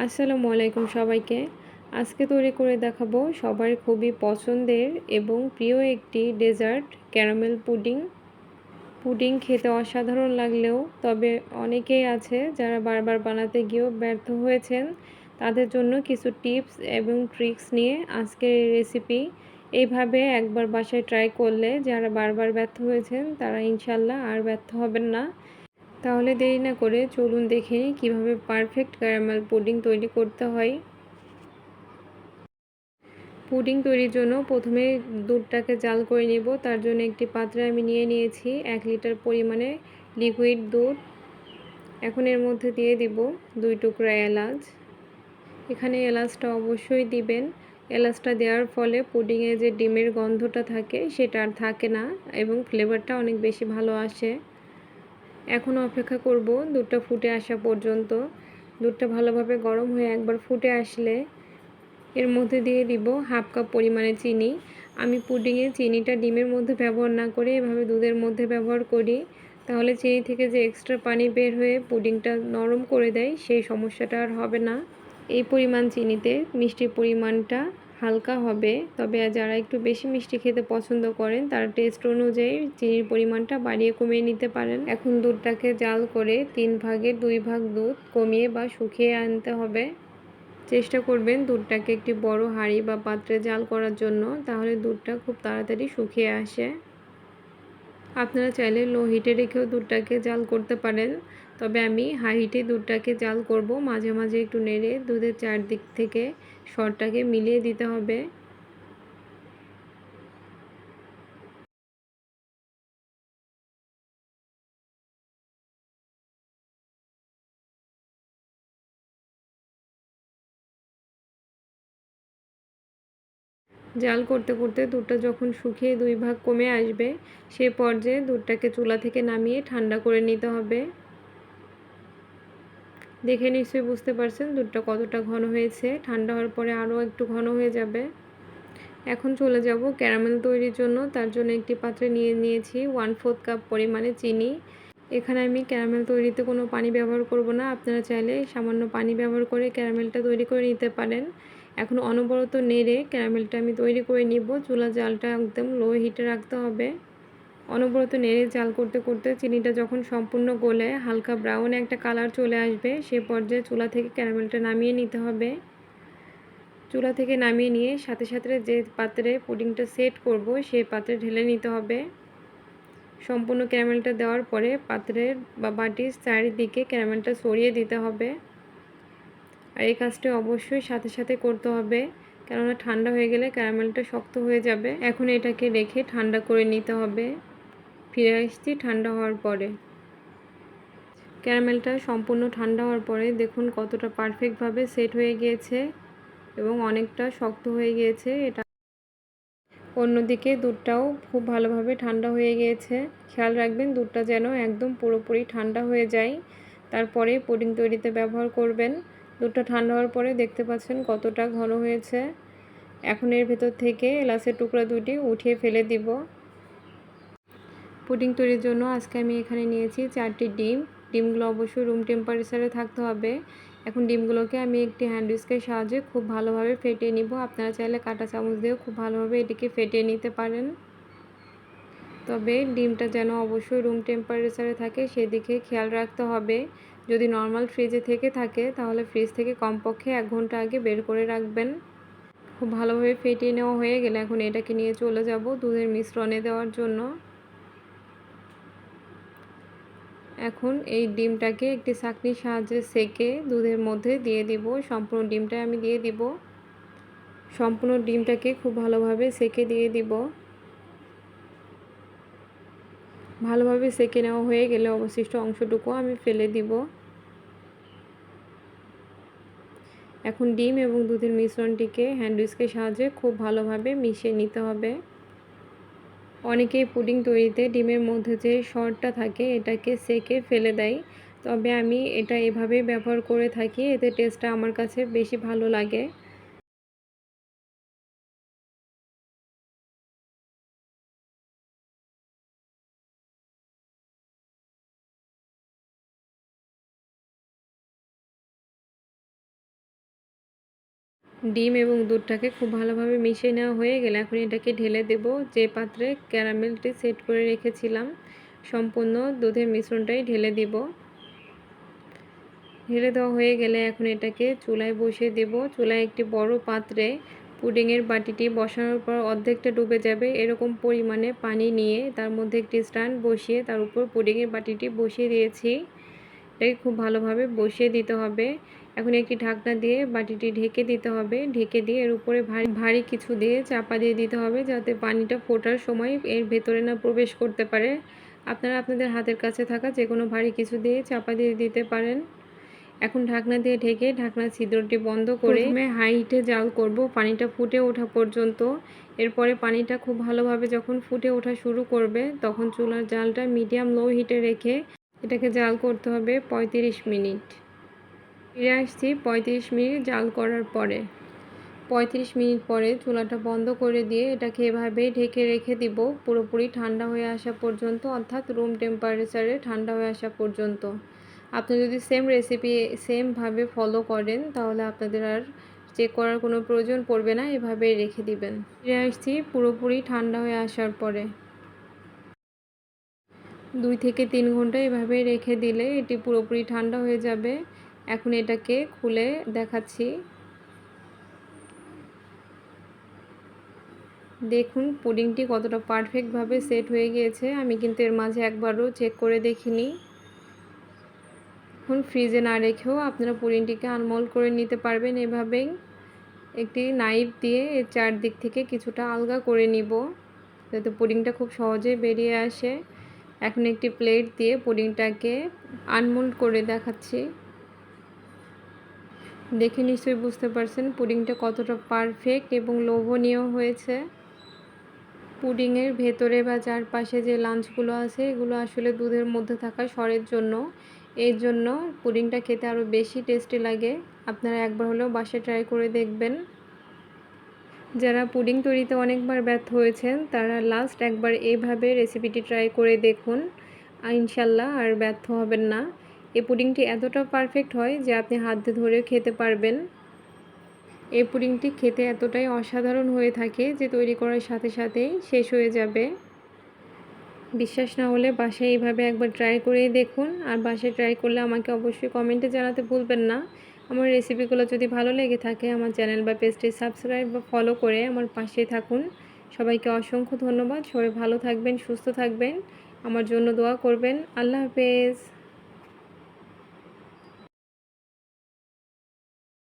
আসসালামু আলাইকুম সবাইকে। আজকে তৈরি করে দেখাবো সবার খুবই পছন্দের এবং প্রিয় একটি ডেজার্ট ক্যারামেল পুডিং। পুডিং খেতে অসাধারণ লাগলেও তবে অনেকেই আছে যারা বারবার বানাতে গিয়েও ব্যর্থ হয়েছেন। তাদের জন্য কিছু টিপস এবং ট্রিক্স নিয়ে আজকের এই রেসিপি। এইভাবে একবার বাসায় ট্রাই করলে যারা বারবার ব্যর্থ হয়েছেন তারা ইনশাল্লাহ আর ব্যর্থ হবেন না। তাহলে দেরি না করে চলুন দেখে নিই কীভাবে পারফেক্ট ক্যারামেল পুডিং তৈরি করতে হয়। পুডিং তৈরির জন্য প্রথমে দুধটাকে জাল করে নেব। তার জন্য একটি পাত্রে আমি নিয়ে নিয়েছি 1 লিটার পরিমাণে লিকুইড দুধ। এখন এর মধ্যে দিয়ে দিব 2 টুকরা এলাচ। এখানে এলাচটা অবশ্যই দিবেন। এলাচটা দেওয়ার ফলে পুডিংয়ে যে ডিমের গন্ধটা থাকে সেটা আর থাকে না এবং ফ্লেভারটা অনেক বেশি ভালো আসে। এখন অপেক্ষা করব দুধটা ফুটে আসা পর্যন্ত। দুধটা ভালোভাবে গরম হয়ে একবার ফুটে আসলে এর মধ্যে দিয়ে দিব 1/2 কাপ পরিমাণে চিনি। আমি পুডিংয়ে চিনিটা ডিমের মধ্যে ব্যবহার না করে এভাবে দুধের মধ্যে ব্যবহার করি। তাহলে চিনি থেকে যে এক্সট্রা পানি বের হয়ে পুডিংটা নরম করে দেয় সেই সমস্যাটা আর হবে না। এই পরিমাণ চিনিতে মিষ্টির পরিমাণটা হালকা হবে, তবে যারা একটু বেশি মিষ্টি খেতে পছন্দ করেন তারা টেস্ট অনুযায়ী চিনির পরিমাণটা বাড়িয়ে কমিয়ে নিতে পারেন। এখন দুধটাকে জাল করে 3 ভাগের 2 ভাগ দুধ কমিয়ে বা শুকিয়ে আনতে হবে। চেষ্টা করবেন দুধটাকে একটি বড় হাঁড়ি বা পাত্রে জাল করার জন্য, তাহলে দুধটা খুব তাড়াতাড়ি শুকিয়ে আসে। আপনারা চাইলে লো হিটে রেখেও দুধটাকে জাল করতে পারেন, তবে আমি হাই হিটে দুধটাকে জাল করব। মাঝে মাঝে একটু নেড়ে দুধের চারদিক থেকে সরটাকে মিলিয়ে দিতে হবে। জাল করতে করতে দুধটা যখন শুকিয়ে 2 ভাগ কমে আসবে সে পর্যায়ে দুধটাকে চুলা থেকে নামিয়ে ঠান্ডা করে নিতে হবে। দেখে নিশ্চয়ই বুঝতে পারছেন দুধটা কতটা ঘন হয়েছে। ঠান্ডা হওয়ার পরে আরও একটু ঘন হয়ে যাবে। এখন চলে যাব ক্যারামেল তৈরির জন্য। তার জন্য একটি পাত্রে নিয়ে নিয়েছি 1/4 কাপ পরিমাণে চিনি। এখানে আমি ক্যারামেল তৈরিতে কোনো পানি ব্যবহার করব না। আপনারা চাইলে সামান্য পানি ব্যবহার করে ক্যারামেলটা তৈরি করে নিতে পারেন। এখন অনবরত নেড়ে ক্যারামেলটা আমি তৈরি করে নিব। চুলার জালটা একদম লো হিটে রাখতে হবে। অনবরত নেড়ে জাল করতে করতে চিনিটা যখন সম্পূর্ণ গলে হালকা ব্রাউন একটা কালার চলে আসবে সে পর্যায়ে চুলা থেকে ক্যারামেলটা নামিয়ে নিতে হবে। চুলা থেকে নামিয়ে নিয়ে সাথে সাথে যে পাত্রে পুডিংটা সেট করব সেই পাত্রে ঢেলে নিতে হবে। সম্পূর্ণ ক্যারামেলটা দেওয়ার পরে পাত্রের বা বাটির চারিদিকে ক্যারামেলটা ছড়িয়ে দিতে হবে। আর এই কাজটি অবশ্যই সাথে সাথে করতে হবে, কেননা ঠান্ডা হয়ে গেলে ক্যারামেলটা শক্ত হয়ে যাবে। এখন এটাকে রেখে ঠান্ডা করে নিতে হবে। ফিরে আসছি ঠান্ডা হওয়ার পরে। ক্যারামেলটা সম্পূর্ণ ঠান্ডা হওয়ার পরে দেখুন কতটা পারফেক্টভাবে সেট হয়ে গিয়েছে এবং অনেকটা শক্ত হয়ে গিয়েছে এটা। অন্যদিকে দুধটাও খুব ভালোভাবে ঠান্ডা হয়ে গিয়েছে। খেয়াল রাখবেন দুধটা যেন একদম পুরোপুরি ঠান্ডা হয়ে যায়, তারপরে পুডিং তৈরিতে ব্যবহার করবেন। দুধটা ঠান্ডা হওয়ার পরে দেখতে পাচ্ছেন কতটা ঘন হয়েছে। এখন এর ভেতর থেকে এলাচের টুকরা দুটি উঠিয়ে ফেলে দিব। পুডিং তৈরির জন্য আজকে আমি এখানে নিয়েছি 4টি ডিম। ডিমগুলো অবশ্যই রুম টেম্পারেচারে থাকতে হবে। এখন ডিমগুলোকে আমি একটি হ্যান্ড উইস্কের সাহায্যে খুব ভালোভাবে ফেটিয়ে নিব। আপনারা চাইলে কাঁটা চামচ দিয়েও খুব ভালোভাবে এটিকে ফেটিয়ে নিতে পারেন, তবে ডিমটা যেন অবশ্যই রুম টেম্পারেচারে থাকে সেদিকে খেয়াল রাখতে হবে। যদি নর্মাল ফ্রিজে থেকে থাকে তাহলে ফ্রিজ থেকে কমপক্ষে 1 ঘন্টা আগে বের করে রাখবেন। খুব ভালোভাবে ফেটিয়ে নেওয়া হয়ে গেলে এখন এটাকে নিয়ে চলে যাব দুধের মিশ্রণে দেওয়ার জন্য। এখন এই ডিমটাকে একটি ছাঁকনির সাহায্যে সেঁকে দুধের মধ্যে দিয়ে দিব। সম্পূর্ণ ডিমটা আমি দিয়ে দিব। সম্পূর্ণ ডিমটাকে খুব ভালোভাবে সেঁকে দিয়ে দিব। ভালোভাবে সেঁকে নেওয়া হয়ে গেলে অবশিষ্ট অংশটুকু আমি ফেলে দিব। এখন ডিম এবং দুধের মিশ্রণটিকে হ্যান্ড উইস্কের সাহায্যে খুব ভালোভাবে মিশিয়ে নিতে হবে। অনেকেই পুডিং তৈরিতে ডিমের মধ্যে যে সরটা থাকে এটাকে সেঁকে ফেলে দেয়, তবে আমি এটা এভাবেই ব্যবহার করে থাকি। এতে টেস্টটা আমার কাছে বেশি ভালো লাগে। ডিম এবং দুধটাকে খুব ভালোভাবে মিশিয়ে নেওয়া হয়ে গেলে এখন এটাকে ঢেলে দেব যে পাত্রে ক্যারামেলটি সেট করে রেখেছিলাম। সম্পূর্ণ দুধের মিশ্রণটাই ঢেলে দিব। ঢেলে দেওয়া হয়ে গেলে এখন এটাকে চুলায় বসিয়ে দেব। চুলায় একটি বড় পাত্রে পুডিংয়ের বাটিটি বসানোর পর অর্ধেকটা ডুবে যাবে এরকম পরিমাণে পানি নিয়ে তার মধ্যে একটি স্ট্যান্ড বসিয়ে তার উপর পুডিংয়ের বাটিটি বসিয়ে দিয়েছি। এটাকে খুব ভালোভাবে বসিয়ে দিতে হবে। এখন একটি ঢাকনা দিয়ে বাটিটি ঢেকে দিতে হবে। ঢেকে দিয়ে এর উপরে ভারী কিছু দিয়ে চাপা দিয়ে দিতে হবে যাতে পানিটা ফোটার সময় এর ভেতরে না প্রবেশ করতে পারে। আপনারা আপনাদের হাতের কাছে থাকা যে কোনো ভারী কিছু দিয়ে চাপা দিয়ে দিতে পারেন। এখন ঢাকনা দিয়ে ঢেকে ঢাকনার ছিদ্রটি বন্ধ করে প্রথমে হাই হিটে জাল করব পানিটা ফুটে ওঠা পর্যন্ত। এরপরে পানিটা খুব ভালোভাবে যখন ফুটে ওঠা শুরু করবে তখন চুলার জালটা মিডিয়াম লো হিটে রেখে এটাকে জাল করতে হবে 35 মিনিট। ফিরে আসছি 35 মিনিট জাল করার পরে। 35 মিনিট পরে চুলাটা বন্ধ করে দিয়ে এটাকে এভাবেই ঢেকে রেখে দিব পুরোপুরি ঠান্ডা হয়ে আসা পর্যন্ত, অর্থাৎ রুম টেম্পারেচারে ঠান্ডা হয়ে আসা পর্যন্ত। আপনি যদি সেম রেসিপি সেমভাবে ফলো করেন তাহলে আপনাদের আর চেক করার কোনো প্রয়োজন পড়বে না, এভাবেই রেখে দিবেন। ফিরে আসছি পুরোপুরি ঠান্ডা হয়ে আসার পরে। 2 থেকে 3 ঘন্টা এভাবে রেখে দিলে এটি পুরোপুরি ঠান্ডা হয়ে যাবে। এখন এটাকে খুলে দেখাচ্ছি। দেখুন পুডিংটি কতটা পারফেক্টভাবে সেট হয়ে গিয়েছে। আমি কিন্তু এর মাঝে একবারও চেক করে দেখিনি। এখন ফ্রিজে না রেখেও আপনারা পুডিংটিকে আনমোল্ড করে নিতে পারবেন এভাবেই। একটি নাইফ দিয়ে এর চারদিক থেকে কিছুটা আলগা করে নিব যাতে পুডিংটা খুব সহজেই বেরিয়ে আসে। এখন একটি প্লেট দিয়ে পুডিংটাকে আনমোল্ড করে দেখাচ্ছি। দেখে নিশ্চয়ই বুঝতে পারছেন পুডিংটা কতটা পারফেক্ট এবং লোভনীয় হয়েছে। পুডিংয়ের ভেতরে বা চারপাশে যে লাঞ্চগুলো আছে এগুলো আসলে দুধের মধ্যে থাকা সরের জন্য, এর জন্য পুডিংটা খেতে আরও বেশি টেস্টি লাগে। আপনারা একবার হলেও বাসায় ট্রাই করে দেখবেন। যারা পুডিং তৈরিতে অনেকবার ব্যর্থ হয়েছেন তারা লাস্ট একবার এইভাবে রেসিপিটি ট্রাই করে দেখুন, ইনশাল্লাহ আর ব্যর্থ হবেন না। এই পুডিংটি এতটা পারফেক্ট হয় যে আপনি হাত দিয়ে ধরে খেতে পারবেন। এই পুডিংটি খেতে এতটাই অসাধারণ হয়ে থাকে যে তৈরি করার সাথে সাথেই শেষ হয়ে যাবে। বিশ্বাস না হলে বাসায় এইভাবে একবার ট্রাই করেই দেখুন, আর বাসায় ট্রাই করলে আমাকে অবশ্যই কমেন্টে জানাতে ভুলবেন না। আমার রেসিপিগুলো যদি ভালো লেগে থাকে আমার চ্যানেল বা পেজটি সাবস্ক্রাইব বা ফলো করে আমার পাশেই থাকুন। সবাইকে অসংখ্য ধন্যবাদ। সবাই ভালো থাকবেন, সুস্থ থাকবেন, আমার জন্য দোয়া করবেন। আল্লাহ হাফেজ।